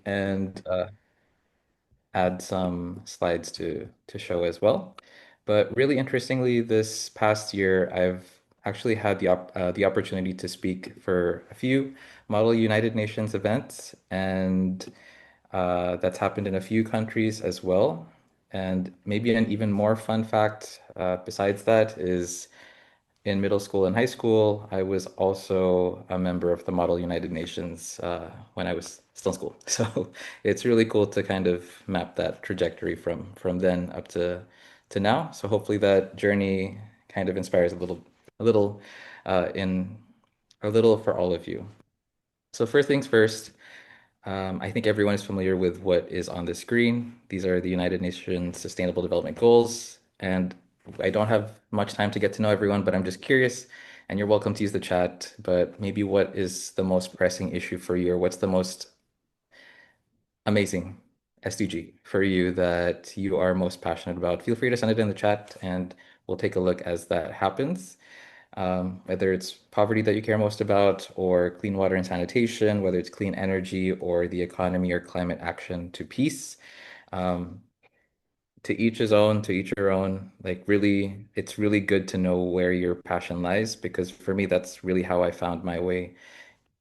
and add some slides to show as well. But really interestingly, this past year, I've actually had the opportunity to speak for a few Model United Nations events, and that's happened in a few countries as well. And maybe an even more fun fact besides that is in middle school and high school, I was also a member of the Model United Nations when I was still in school. So it's really cool to kind of map that trajectory from then up to now. So hopefully that journey kind of inspires a little in a little for all of you. So first things first, I think everyone is familiar with what is on the screen. These are the United Nations Sustainable Development Goals. And I don't have much time to get to know everyone, but I'm just curious, and you're welcome to use the chat. But maybe what is the most pressing issue for you, or what's the most amazing SDG for you that you are most passionate about? Feel free to send it in the chat, and we'll take a look as that happens. Whether it's poverty that you care most about, or clean water and sanitation, whether it's clean energy or the economy or climate action to peace. Um, to each his own, to each your own. Like really, it's really good to know where your passion lies because for me, that's really how I found my way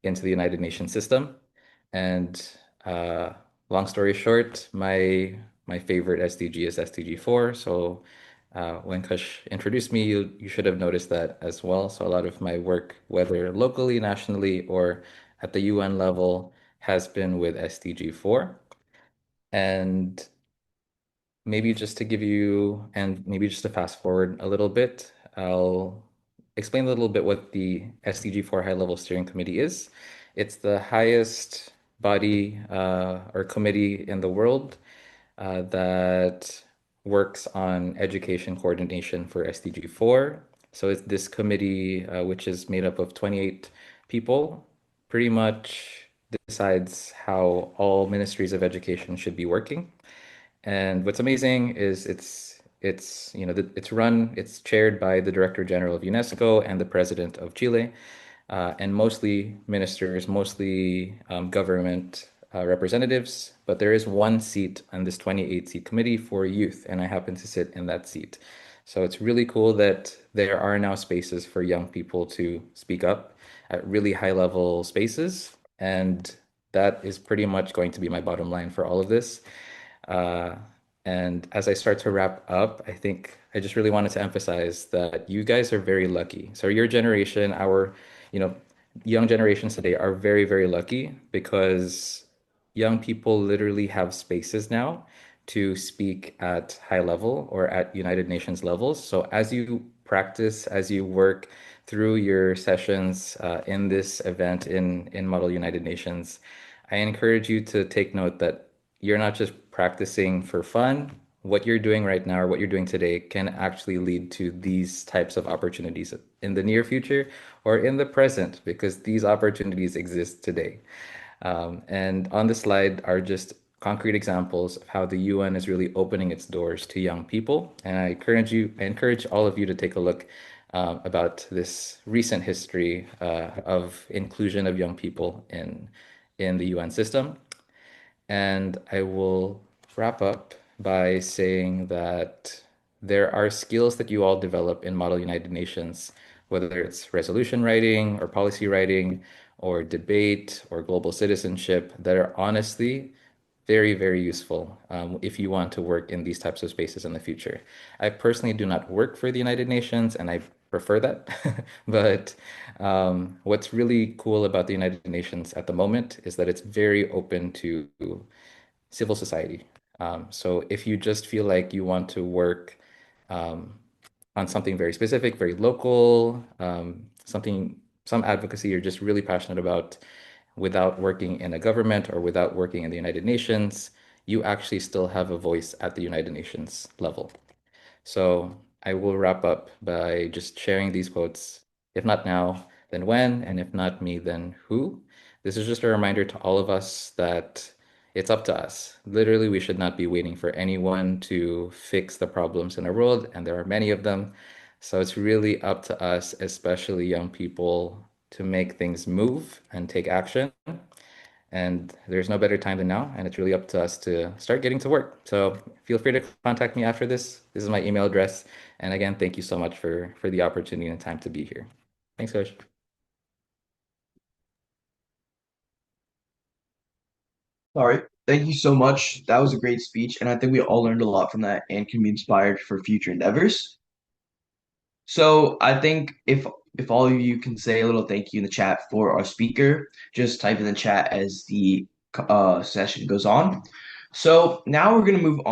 into the United Nations system. And uh, long story short, my favorite SDG is SDG 4. So when Kush introduced me, you should have noticed that as well. So a lot of my work, whether locally, nationally, or at the UN level, has been with SDG 4. And maybe just to give you, and maybe just to fast forward a little bit, I'll explain a little bit what the SDG 4 High Level Steering Committee is. It's the highest body or committee in the world that works on education coordination for SDG 4. So it's this committee, which is made up of 28 people, pretty much decides how all ministries of education should be working. And what's amazing is it's chaired by the Director General of UNESCO and the President of Chile, and mostly ministers, mostly government representatives. But there is one seat on this 28 seat committee for youth, and I happen to sit in that seat. So it's really cool that there are now spaces for young people to speak up at really high level spaces. And that is pretty much going to be my bottom line for all of this. Uh, and as I start to wrap up, I think I just really wanted to emphasize that you guys are very lucky. So your generation, you know, young generations today are very, very lucky because young people literally have spaces now to speak at high level or at United Nations levels. So as you practice, as you work through your sessions in this event in Model United Nations, I encourage you to take note that you're not just practicing for fun. What you're doing right now or what you're doing today can actually lead to these types of opportunities in the near future or in the present because these opportunities exist today. And on the slide are just concrete examples of how the UN is really opening its doors to young people. And I encourage all of you to take a look about this recent history of inclusion of young people in the UN system. And I will wrap up by saying that there are skills that you all develop in Model United Nations, whether it's resolution writing or policy writing or debate or global citizenship, that are honestly very, very useful if you want to work in these types of spaces in the future. I personally do not work for the United Nations, and I prefer that. But what's really cool about the United Nations at the moment is that it's very open to civil society. So if you just feel like you want to work um, on something very specific, very local, some advocacy you're just really passionate about without working in a government or without working in the United Nations, you actually still have a voice at the United Nations level. So I will wrap up by just sharing these quotes. If not now, then when? And if not me, then who? This is just a reminder to all of us that it's up to us. Literally, we should not be waiting for anyone to fix the problems in our world, and there are many of them. So it's really up to us, especially young people, to make things move and take action. And there's no better time than now, and it's really up to us to start getting to work. So feel free to contact me after this. This is my email address. And again, thank you so much for the opportunity and time to be here. Thanks, Coach. All right. Thank you so much. That was a great speech, and I think we all learned a lot from that and can be inspired for future endeavors. So I think if all of you can say a little thank you in the chat for our speaker, just type in the chat as the session goes on. So now we're going to move on.